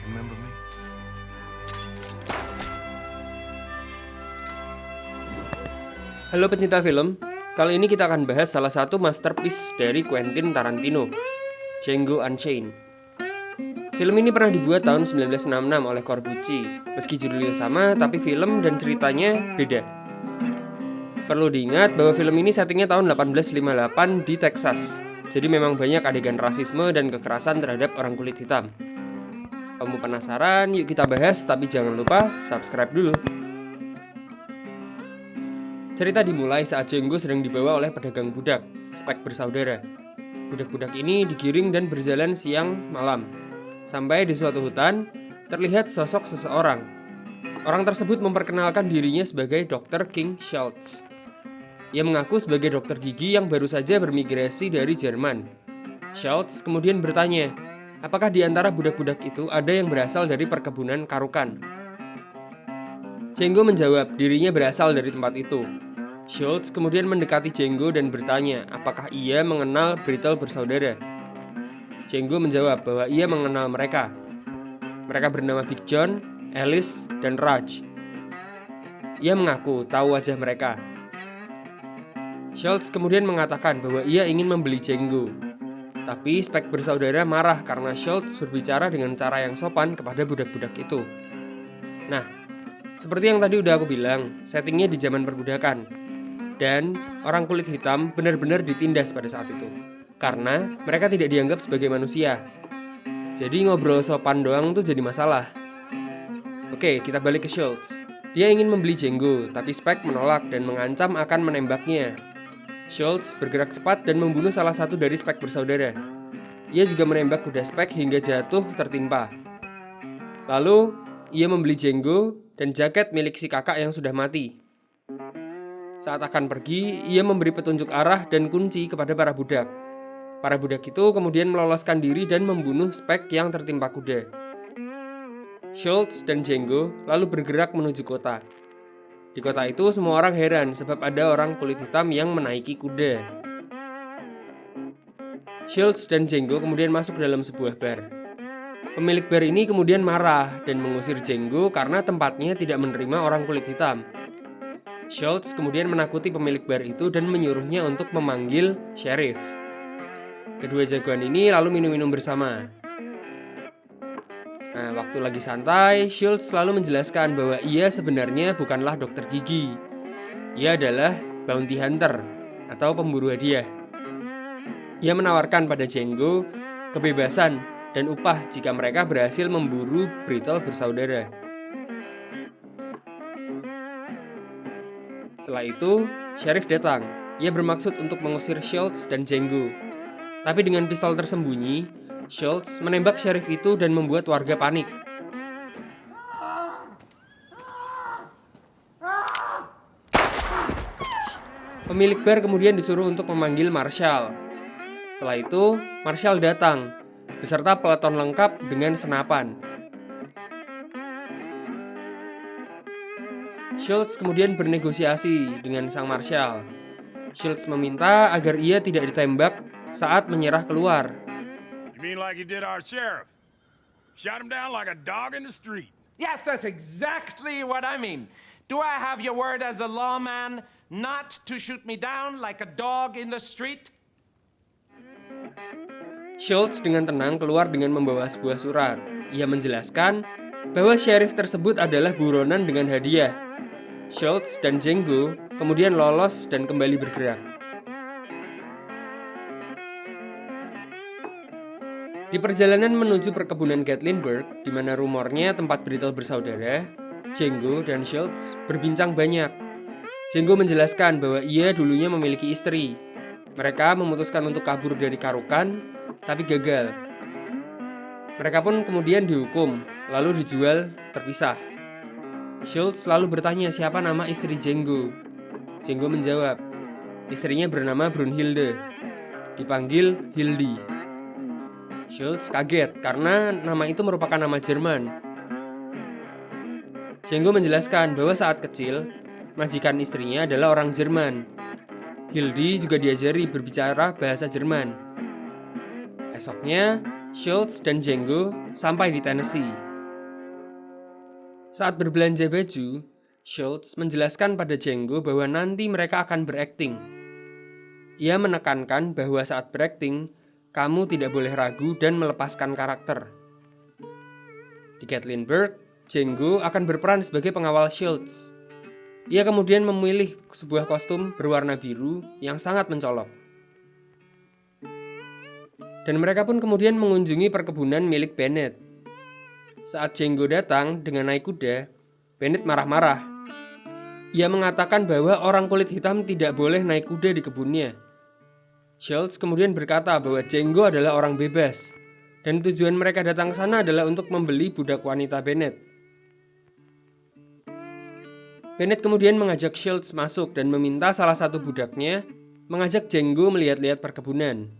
Remember me? Halo pecinta film, kali ini kita akan bahas salah satu masterpiece dari Quentin Tarantino, Django Unchained. Film ini pernah dibuat tahun 1966 oleh Corbucci. Meski judulnya sama, tapi film dan ceritanya beda. Perlu diingat bahwa film ini settingnya tahun 1858 di Texas. Jadi memang banyak adegan rasisme dan kekerasan terhadap orang kulit hitam. Kamu penasaran? Yuk kita bahas, tapi jangan lupa subscribe dulu. Cerita dimulai saat Django sedang dibawa oleh pedagang budak, Spek bersaudara. Budak-budak ini digiring dan berjalan siang malam. Sampai di suatu hutan, terlihat sosok seseorang. Orang tersebut memperkenalkan dirinya sebagai Dr. King Schultz. Ia mengaku sebagai dokter gigi yang baru saja bermigrasi dari Jerman. Schultz kemudian bertanya, apakah di antara budak-budak itu ada yang berasal dari perkebunan Karukan? Django menjawab dirinya berasal dari tempat itu. Schultz kemudian mendekati Django dan bertanya apakah ia mengenal Brittle bersaudara. Django menjawab bahwa ia mengenal mereka. Mereka bernama Big John, Alice, dan Raj. Ia mengaku tahu wajah mereka. Schultz kemudian mengatakan bahwa ia ingin membeli Django. Tapi Spek bersaudara marah karena Schultz berbicara dengan cara yang sopan kepada budak-budak itu. Nah, seperti yang tadi udah aku bilang, settingnya di zaman perbudakan. Dan orang kulit hitam benar-benar ditindas pada saat itu. Karena mereka tidak dianggap sebagai manusia. Jadi ngobrol sopan doang tuh jadi masalah. Oke, kita balik ke Schultz. Dia ingin membeli Django, tapi Spek menolak dan mengancam akan menembaknya. Schultz bergerak cepat dan membunuh salah satu dari Spek bersaudara. Ia juga menembak kuda Spek hingga jatuh tertimpa. Lalu, ia membeli Django dan jaket milik si kakak yang sudah mati. Saat akan pergi, ia memberi petunjuk arah dan kunci kepada para budak. Para budak itu kemudian meloloskan diri dan membunuh Spek yang tertimpa kuda. Schultz dan Django lalu bergerak menuju kota. Di kota itu semua orang heran sebab ada orang kulit hitam yang menaiki kuda. Schultz dan Django kemudian masuk ke dalam sebuah bar. Pemilik bar ini kemudian marah dan mengusir Django karena tempatnya tidak menerima orang kulit hitam. Schultz kemudian menakuti pemilik bar itu dan menyuruhnya untuk memanggil sheriff. Kedua jagoan ini lalu minum-minum bersama. Nah, waktu lagi santai, Schultz selalu menjelaskan bahwa ia sebenarnya bukanlah dokter gigi. Ia adalah bounty hunter atau pemburu hadiah. Ia menawarkan pada Django kebebasan dan upah jika mereka berhasil memburu Brittle bersaudara. Setelah itu, sheriff datang. Ia bermaksud untuk mengusir Schultz dan Django. Tapi dengan pistol tersembunyi, Schultz menembak sheriff itu dan membuat warga panik. Pemilik bar kemudian disuruh untuk memanggil Marshal. Setelah itu, Marshal datang beserta peleton lengkap dengan senapan. Schultz kemudian bernegosiasi dengan sang Marshal. Schultz meminta agar ia tidak ditembak saat menyerah keluar. You mean like you did our sheriff? Shot him down like a dog in the street. Yes, that's exactly what I mean. Do I have your word as a lawman not to shoot me down like a dog in the street? Schultz dengan tenang keluar dengan membawa sebuah surat. Ia menjelaskan bahwa sheriff tersebut adalah buronan dengan hadiah. Schultz dan Django kemudian lolos dan kembali bergerak. Di perjalanan menuju perkebunan Gatlinburg, di mana rumornya tempat Brittle bersaudara, Django dan Schultz berbincang banyak. Django menjelaskan bahwa ia dulunya memiliki istri. Mereka memutuskan untuk kabur dari Karukan, tapi gagal. Mereka pun kemudian dihukum, lalu dijual terpisah. Schultz selalu bertanya siapa nama istri Django. Django menjawab, istrinya bernama Brunhilde, dipanggil Hildi. Schultz kaget karena nama itu merupakan nama Jerman. Django menjelaskan bahwa saat kecil, majikan istrinya adalah orang Jerman. Hildi juga diajari berbicara bahasa Jerman. Esoknya, Schultz dan Django sampai di Tennessee. Saat berbelanja baju, Schultz menjelaskan pada Django bahwa nanti mereka akan berakting. Ia menekankan bahwa saat berakting, kamu tidak boleh ragu dan melepaskan karakter. Di Gatlinburg, Django akan berperan sebagai pengawal Schultz. Ia kemudian memilih sebuah kostum berwarna biru yang sangat mencolok. Dan mereka pun kemudian mengunjungi perkebunan milik Bennett. Saat Django datang dengan naik kuda, Bennett marah-marah. Ia mengatakan bahwa orang kulit hitam tidak boleh naik kuda di kebunnya. Schultz kemudian berkata bahwa Django adalah orang bebas, dan tujuan mereka datang ke sana adalah untuk membeli budak wanita Bennett. Bennett kemudian mengajak Schultz masuk dan meminta salah satu budaknya mengajak Django melihat-lihat perkebunan.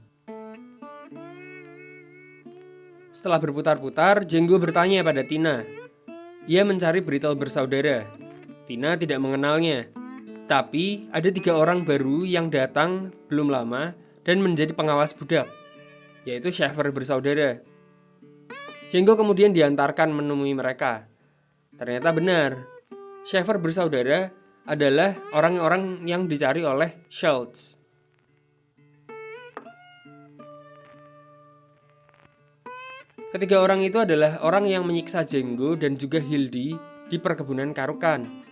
Setelah berputar-putar, Django bertanya pada Tina. Ia mencari Brittle bersaudara. Tina tidak mengenalnya. Tapi ada 3 orang baru yang datang belum lama dan menjadi pengawas budak, yaitu Shaver bersaudara. Django kemudian diantarkan menemui mereka. Ternyata benar, Shaver bersaudara adalah orang-orang yang dicari oleh Schultz. Ketiga orang itu adalah orang yang menyiksa Django dan juga Hildy di perkebunan Karukan.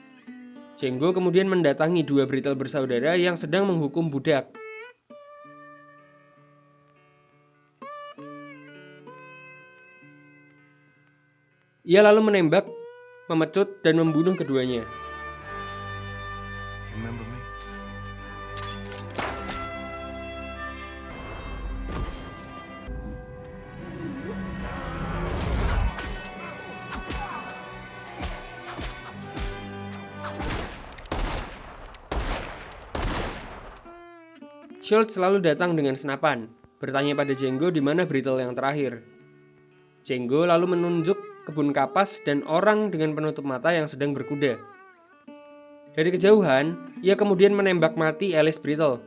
Django kemudian mendatangi 2 Brittle bersaudara yang sedang menghukum budak. Ia lalu menembak, memecut, dan membunuh keduanya. Remember me? Schultz selalu datang dengan senapan, bertanya pada Django di mana Brittle yang terakhir. Django lalu menunjuk kebun kapas dan orang dengan penutup mata yang sedang berkuda. Dari kejauhan, ia kemudian menembak mati Alice Brittle.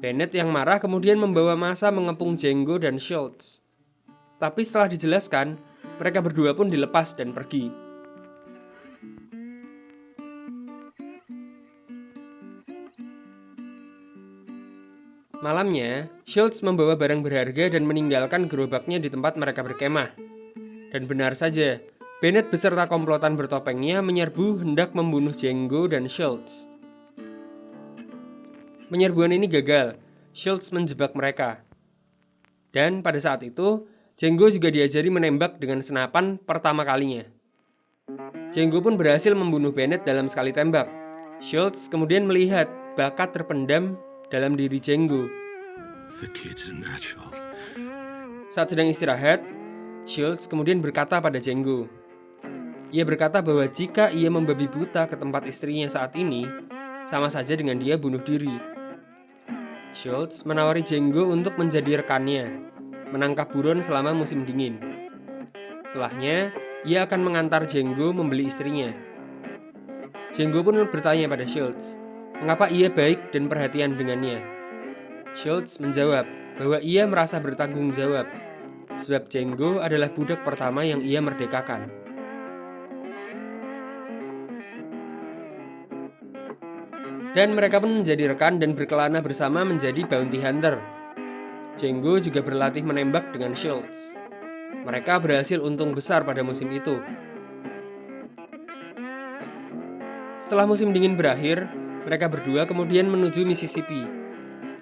Bennett yang marah kemudian membawa massa mengepung Django dan Schultz. Tapi setelah dijelaskan, mereka berdua pun dilepas dan pergi. Malamnya, Schultz membawa barang berharga dan meninggalkan gerobaknya di tempat mereka berkemah. Dan benar saja, Bennett beserta komplotan bertopengnya menyerbu hendak membunuh Django dan Schultz. Penyerbuan ini gagal, Schultz menjebak mereka. Dan pada saat itu, Django juga diajari menembak dengan senapan pertama kalinya. Django pun berhasil membunuh Bennett dalam sekali tembak. Schultz kemudian melihat bakat terpendam dalam diri Django. The kid's a natural. Saat sedang istirahat, Schultz kemudian berkata pada Django. Ia berkata bahwa jika ia membabi buta ke tempat istrinya saat ini, sama saja dengan dia bunuh diri. Schultz menawari Django untuk menjadi rekannya, menangkap buron selama musim dingin. Setelahnya, ia akan mengantar Django membeli istrinya. Django pun bertanya pada Schultz, mengapa ia baik dan perhatian dengannya. Schultz menjawab bahwa ia merasa bertanggung jawab, sebab Django adalah budak pertama yang ia merdekakan. Dan mereka pun menjadi rekan dan berkelana bersama menjadi bounty hunter. Django juga berlatih menembak dengan Schultz. Mereka berhasil untung besar pada musim itu. Setelah musim dingin berakhir, mereka berdua kemudian menuju Mississippi,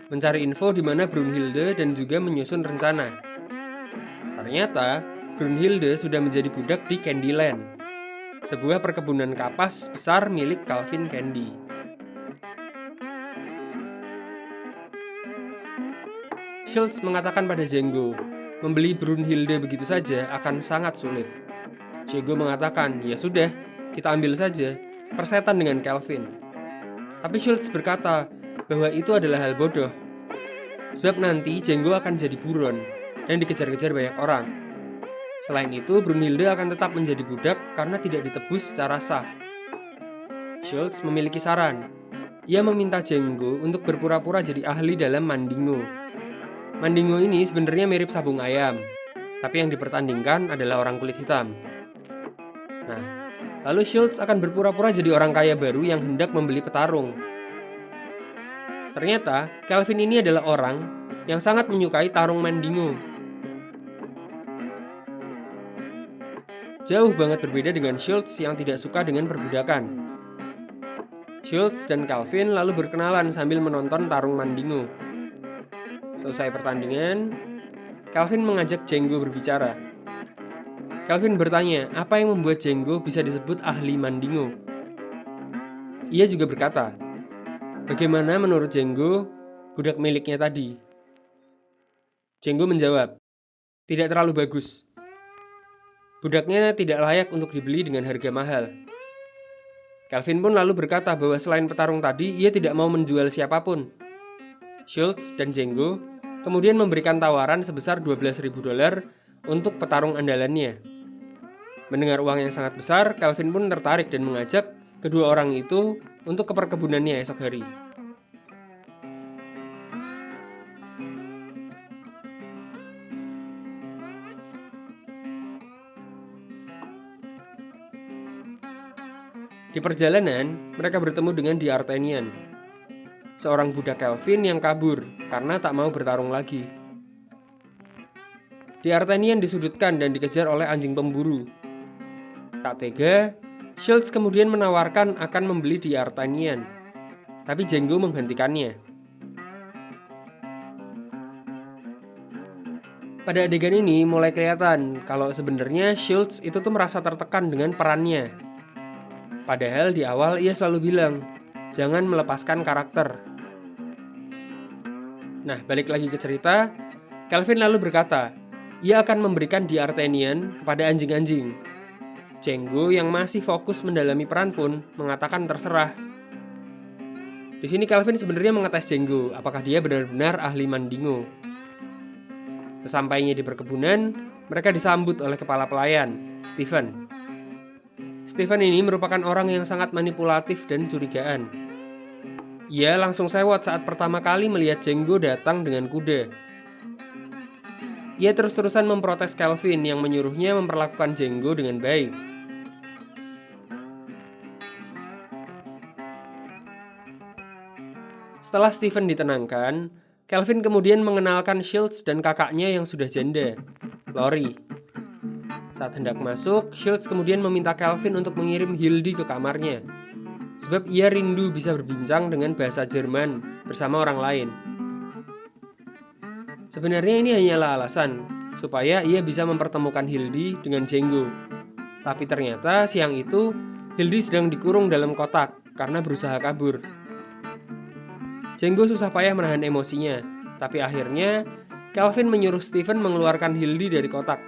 mencari info di mana Brunhilde dan juga menyusun rencana. Ternyata, Brunhilde sudah menjadi budak di Candyland, sebuah perkebunan kapas besar milik Calvin Candy. Schultz mengatakan pada Django, membeli Brunhilde begitu saja akan sangat sulit. Django mengatakan, ya sudah, kita ambil saja, persetan dengan Calvin. Tapi Schultz berkata bahwa itu adalah hal bodoh, sebab nanti Django akan jadi buron dan dikejar-kejar banyak orang. Selain itu, Brunhilde akan tetap menjadi budak karena tidak ditebus secara sah. Schultz memiliki saran. Ia meminta Django untuk berpura-pura jadi ahli dalam mandingo. Mandingo ini sebenarnya mirip sabung ayam, tapi yang dipertandingkan adalah orang kulit hitam. Nah, Lalu Schultz akan berpura-pura jadi orang kaya baru yang hendak membeli petarung. Ternyata, Calvin ini adalah orang yang sangat menyukai tarung Mandingo. Jauh banget berbeda dengan Schultz yang tidak suka dengan perbudakan. Schultz dan Calvin lalu berkenalan sambil menonton tarung Mandingo. Selesai pertandingan, Calvin mengajak Django berbicara. Calvin bertanya, apa yang membuat Django bisa disebut ahli Mandingo? Ia juga berkata, bagaimana menurut Django budak miliknya tadi? Django menjawab, tidak terlalu bagus. Budaknya tidak layak untuk dibeli dengan harga mahal. Calvin pun lalu berkata bahwa selain petarung tadi, ia tidak mau menjual siapapun. Schultz dan Django kemudian memberikan tawaran sebesar $12.000 untuk petarung andalannya. Mendengar uang yang sangat besar, Calvin pun tertarik dan mengajak kedua orang itu untuk ke perkebunannya esok hari. Di perjalanan, mereka bertemu dengan D'Artagnan, seorang budak Calvin yang kabur karena tak mau bertarung lagi. D'Artagnan disudutkan dan dikejar oleh anjing pemburu. Tak tega, Schultz kemudian menawarkan akan membeli D'Artagnan, tapi Django menghentikannya. Pada adegan ini mulai kelihatan kalau sebenarnya Schultz itu tuh merasa tertekan dengan perannya. Padahal di awal ia selalu bilang, jangan melepaskan karakter. Nah, balik lagi ke cerita, Calvin lalu berkata, ia akan memberikan D'Artagnan kepada anjing-anjing. Django yang masih fokus mendalami peran pun mengatakan terserah. Di sini Calvin sebenarnya mengetes Django, apakah dia benar-benar ahli Mandingo. Sesampainya di perkebunan, mereka disambut oleh kepala pelayan, Stephen. Stephen ini merupakan orang yang sangat manipulatif dan curigaan. Ia langsung sewot saat pertama kali melihat Django datang dengan kuda. Ia terus-terusan memprotes Calvin yang menyuruhnya memperlakukan Django dengan baik. Setelah Stephen ditenangkan, Calvin kemudian mengenalkan Schultz dan kakaknya yang sudah janda, Lori. Saat hendak masuk, Schultz kemudian meminta Calvin untuk mengirim Hildy ke kamarnya, sebab ia rindu bisa berbincang dengan bahasa Jerman bersama orang lain. Sebenarnya ini hanyalah alasan, supaya ia bisa mempertemukan Hildy dengan Django. Tapi ternyata siang itu, Hildy sedang dikurung dalam kotak karena berusaha kabur. Django susah payah menahan emosinya, tapi akhirnya Calvin menyuruh Stephen mengeluarkan Hildy dari kotak.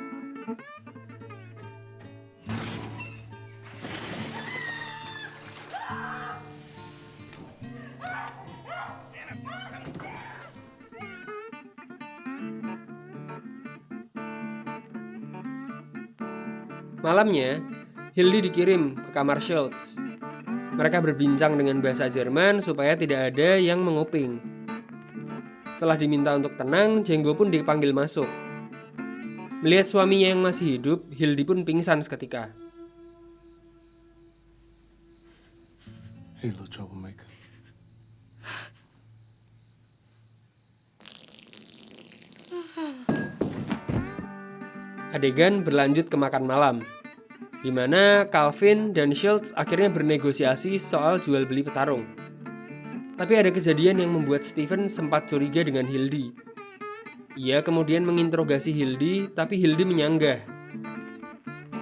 Malamnya, Hildy dikirim ke kamar Schultz. Mereka berbincang dengan bahasa Jerman supaya tidak ada yang menguping. Setelah diminta untuk tenang, Django pun dipanggil masuk. Melihat suaminya yang masih hidup, Hildy pun pingsan seketika. Hey, little troublemaker. Adegan berlanjut ke makan malam, di mana Calvin dan Schultz akhirnya bernegosiasi soal jual beli petarung. Tapi ada kejadian yang membuat Stephen sempat curiga dengan Hildy. Ia kemudian menginterogasi Hildy, tapi Hildy menyanggah.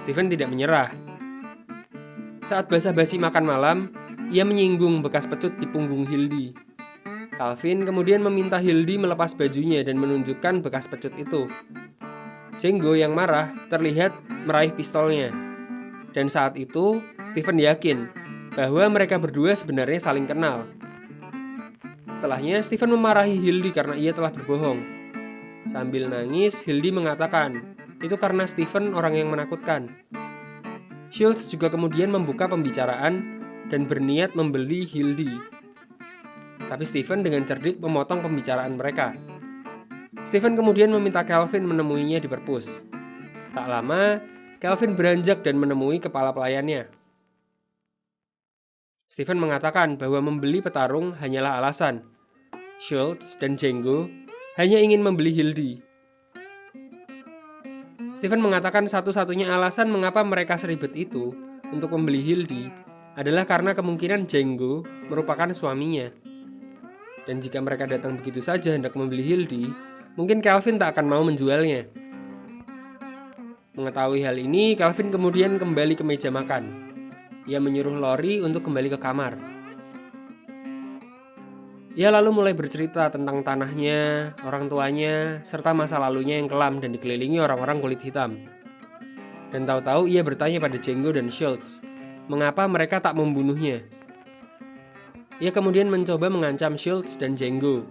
Stephen tidak menyerah. Saat basa-basi makan malam, ia menyinggung bekas pecut di punggung Hildy. Calvin kemudian meminta Hildy melepas bajunya dan menunjukkan bekas pecut itu. Django yang marah terlihat meraih pistolnya. Dan saat itu, Stephen yakin bahwa mereka berdua sebenarnya saling kenal. Setelahnya, Stephen memarahi Hildy karena ia telah berbohong. Sambil nangis, Hildy mengatakan, itu karena Stephen orang yang menakutkan. Schultz juga kemudian membuka pembicaraan dan berniat membeli Hildy. Tapi Stephen dengan cerdik memotong pembicaraan mereka. Stephen kemudian meminta Calvin menemuinya di perpus. Tak lama, Calvin beranjak dan menemui kepala pelayannya. Stephen mengatakan bahwa membeli petarung hanyalah alasan. Schultz dan Django hanya ingin membeli Hildy. Stephen mengatakan satu-satunya alasan mengapa mereka seribet itu untuk membeli Hildy adalah karena kemungkinan Django merupakan suaminya. Dan jika mereka datang begitu saja hendak membeli Hildy, mungkin Calvin tak akan mau menjualnya. Mengetahui hal ini, Calvin kemudian kembali ke meja makan. Ia menyuruh Lori untuk kembali ke kamar. Ia lalu mulai bercerita tentang tanahnya, orang tuanya, serta masa lalunya yang kelam dan dikelilingi orang-orang kulit hitam. Dan tahu-tahu ia bertanya pada Django dan Schultz, mengapa mereka tak membunuhnya. Ia kemudian mencoba mengancam Schultz dan Django.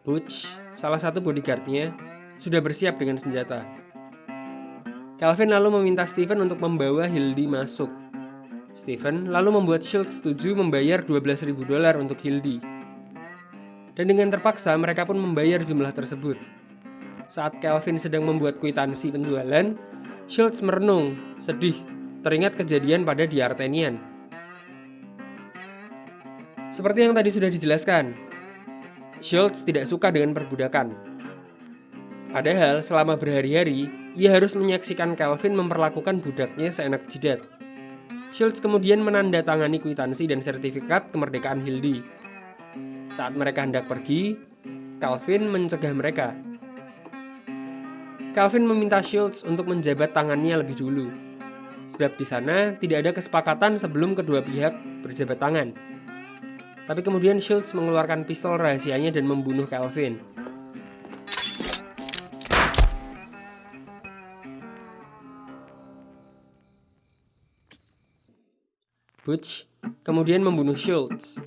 Butch, salah satu bodyguardnya, sudah bersiap dengan senjata. Calvin lalu meminta Stephen untuk membawa Hildy masuk. Stephen lalu membuat Schultz setuju membayar $12.000 untuk Hildy. Dan dengan terpaksa mereka pun membayar jumlah tersebut. Saat Calvin sedang membuat kwitansi penjualan, Schultz merenung, sedih, teringat kejadian pada The Artenian. Seperti yang tadi sudah dijelaskan, Schultz tidak suka dengan perbudakan. Padahal selama berhari-hari, ia harus menyaksikan Calvin memperlakukan budaknya seenak jidat. Schultz kemudian menandatangani kwitansi dan sertifikat kemerdekaan Hildy. Saat mereka hendak pergi, Calvin mencegah mereka. Calvin meminta Schultz untuk menjabat tangannya lebih dulu, sebab di sana tidak ada kesepakatan sebelum kedua pihak berjabat tangan. Tapi kemudian Schultz mengeluarkan pistol rahasianya dan membunuh Calvin. Butch kemudian membunuh Schultz.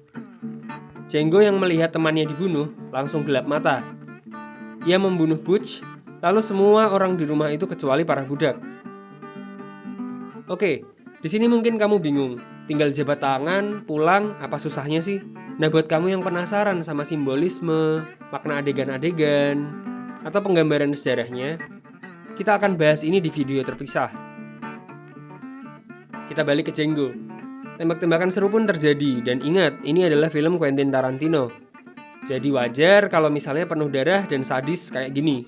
Django yang melihat temannya dibunuh langsung gelap mata. Ia membunuh Butch, lalu semua orang di rumah itu kecuali para budak. Oke, di sini mungkin kamu bingung. Tinggal jabat tangan, pulang, apa susahnya sih? Nah, buat kamu yang penasaran sama simbolisme, makna adegan-adegan, atau penggambaran sejarahnya, kita akan bahas ini di video terpisah. Kita balik ke Django. Tembak-tembakan seru pun terjadi, dan ingat, ini adalah film Quentin Tarantino. Jadi wajar kalau misalnya penuh darah dan sadis kayak gini.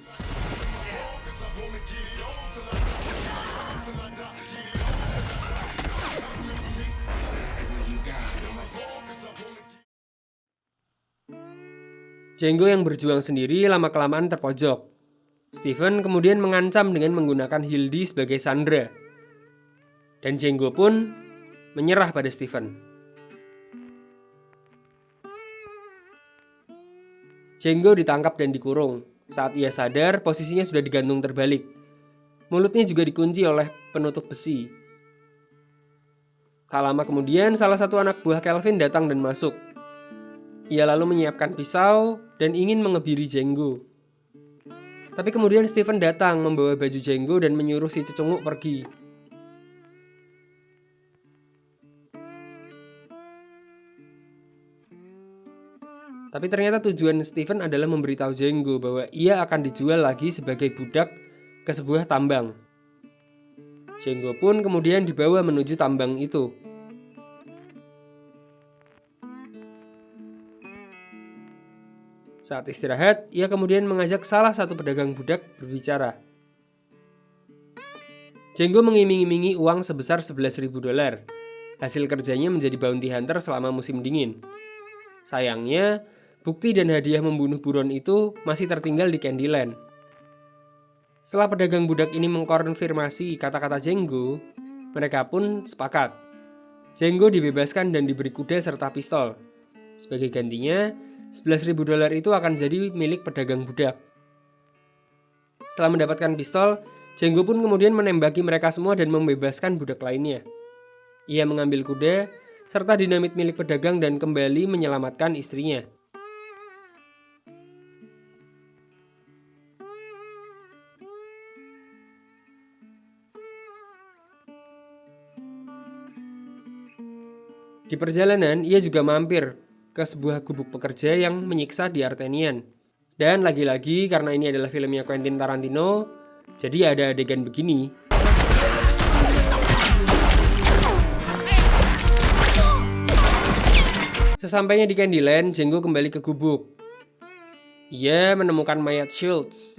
Django yang berjuang sendiri lama-kelamaan terpojok. Stephen kemudian mengancam dengan menggunakan Hildy sebagai sandera. Dan Django pun menyerah pada Stephen. Django ditangkap dan dikurung. Saat ia sadar, posisinya sudah digantung terbalik. Mulutnya juga dikunci oleh penutup besi. Tak lama kemudian, salah satu anak buah Calvin datang dan masuk. Ia lalu menyiapkan pisau dan ingin mengebiri Django. Tapi kemudian Stephen datang membawa baju Django dan menyuruh si cecunguk pergi. Tapi ternyata tujuan Stephen adalah memberitahu Django bahwa ia akan dijual lagi sebagai budak ke sebuah tambang. Django pun kemudian dibawa menuju tambang itu. Saat istirahat, ia kemudian mengajak salah satu pedagang budak berbicara. Django mengiming-imingi uang sebesar $11.000. Hasil kerjanya menjadi bounty hunter selama musim dingin. Sayangnya, bukti dan hadiah membunuh buron itu masih tertinggal di Candyland. Setelah pedagang budak ini mengkonfirmasi kata-kata Django, mereka pun sepakat. Django dibebaskan dan diberi kuda serta pistol. Sebagai gantinya, $11.000 itu akan jadi milik pedagang budak. Setelah mendapatkan pistol, Django pun kemudian menembaki mereka semua dan membebaskan budak lainnya. Ia mengambil kuda serta dinamit milik pedagang dan kembali menyelamatkan istrinya. Di perjalanan, ia juga mampir ke sebuah gubuk pekerja yang menyiksa The Artenian. Dan lagi-lagi, karena ini adalah filmnya Quentin Tarantino, jadi ada adegan begini. Sesampainya di Candyland, Django kembali ke gubuk. Ia menemukan mayat Schultz.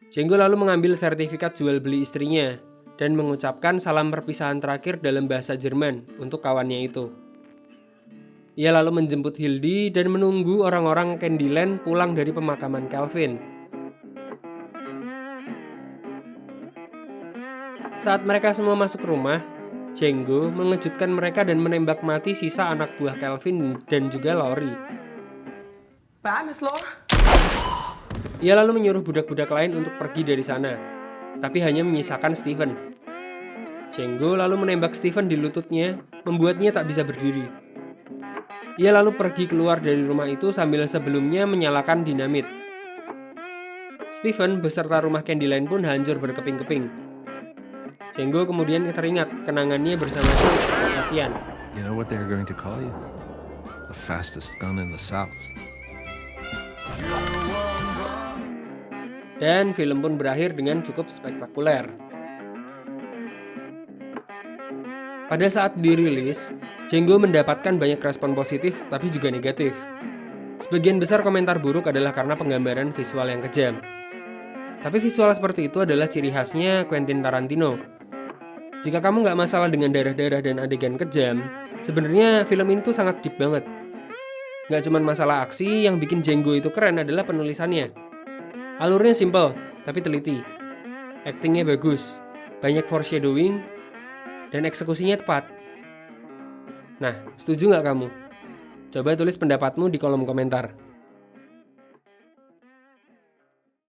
Django lalu mengambil sertifikat jual beli istrinya dan mengucapkan salam perpisahan terakhir dalam bahasa Jerman untuk kawannya itu. Ia lalu menjemput Hildy dan menunggu orang-orang Candyland pulang dari pemakaman Calvin. Saat mereka semua masuk ke rumah, Django mengejutkan mereka dan menembak mati sisa anak buah Calvin dan juga Laurie. Bye, Miss Laura. Ia lalu menyuruh budak-budak lain untuk pergi dari sana, tapi hanya menyisakan Steven. Django lalu menembak Steven di lututnya, membuatnya tak bisa berdiri. Ia lalu pergi keluar dari rumah itu sambil sebelumnya menyalakan dinamit. Steven beserta rumah Candyland pun hancur berkeping-keping. Django kemudian teringat kenangannya bersama Schultz saat latihan. You know what they're going to call you? The fastest gun in the South. Dan film pun berakhir dengan cukup spektakuler. Pada saat dirilis, Django mendapatkan banyak respon positif tapi juga negatif. Sebagian besar komentar buruk adalah karena penggambaran visual yang kejam. Tapi visual seperti itu adalah ciri khasnya Quentin Tarantino. Jika kamu nggak masalah dengan darah-darah dan adegan kejam, sebenarnya film ini tuh sangat deep banget. Nggak cuma masalah aksi, yang bikin Django itu keren adalah penulisannya. Alurnya simple, tapi teliti. Aktingnya bagus, banyak foreshadowing, dan eksekusinya tepat. Nah, setuju nggak kamu? Coba tulis pendapatmu di kolom komentar.